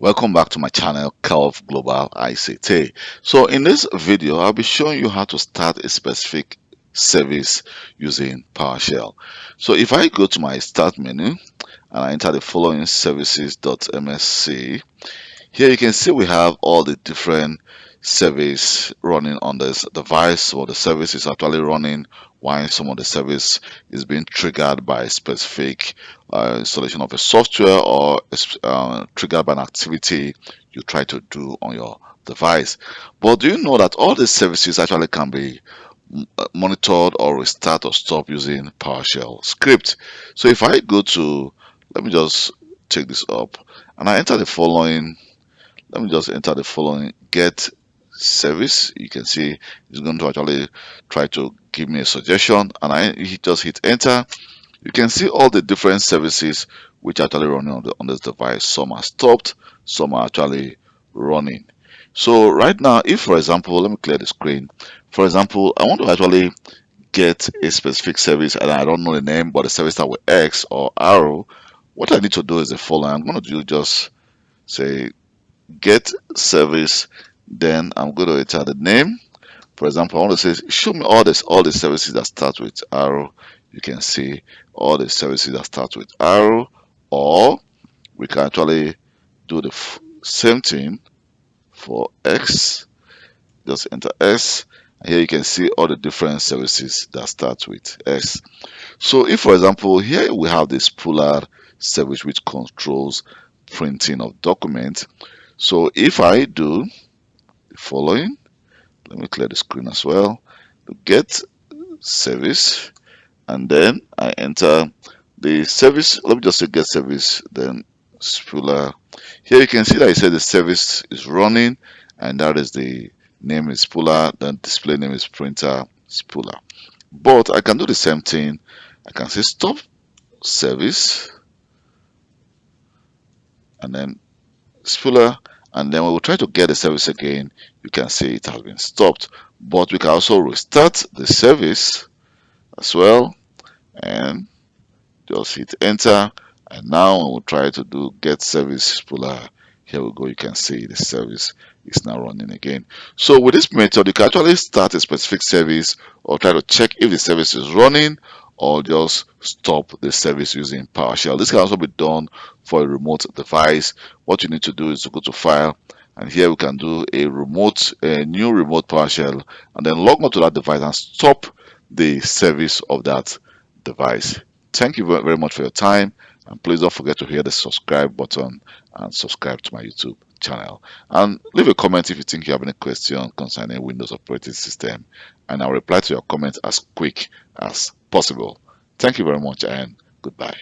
Welcome back to my channel, Calv Global ICT. So in this video, I'll be showing you how to start a specific service using PowerShell. So if I go to my start menu and I enter the following services.msc, here you can see we have all the different service running on this device. So the service is actually running while some of the service is being triggered by a specific installation of a software or triggered by an activity you try to do on your device. But do you know that all these services actually can be monitored or restart or stop using PowerShell script? So if I go to, let me just take this up and I enter the following, let me just enter the following get service. You can see it's going to actually try to give me a suggestion, and I just hit enter. You can see all the different services which are actually running on this device. Some are stopped, some are actually running. So right now, if for example, let me clear the screen. For example, I want to actually get a specific service and I don't know the name, but the service that with X or arrow, what I need to do is the following. I'm going to do just say get service, then I'm going to enter the name. For example, I want to say show me all the services that start with arrow. You can see all the services that start with arrow, or we can actually do the same thing for X. Just enter S, and here you can see all the different services that start with S. So if for example here we have this Spooler service which controls printing of documents. So if I do the following, let me clear the screen as well, to get service, and then I enter the service. Let me just say get service, then Spooler. Here you can see that it says the service is running, and that is the name is Spooler, then display name is printer Spooler. But I can do the same thing. I can say stop service, and then Spooler, and then when we try to get the service again, you can see it has been stopped. But we can also restart the service as well, and just hit enter. And now when we try to do get service Spooler, here we go, you can see the service is now running again. So with this method, you can actually start a specific service or try to check if the service is running, or just stop the service using PowerShell. This can also be done for a remote device. What you need to do is to go to file, and here we can do a new remote PowerShell, and then log onto that device and stop the service of that device. Thank you very much for your time, and please don't forget to hit the subscribe button and subscribe to my YouTube channel. And leave a comment if you think you have any question concerning Windows operating system, and I'll reply to your comment as quick as possible. Thank you very much, and goodbye.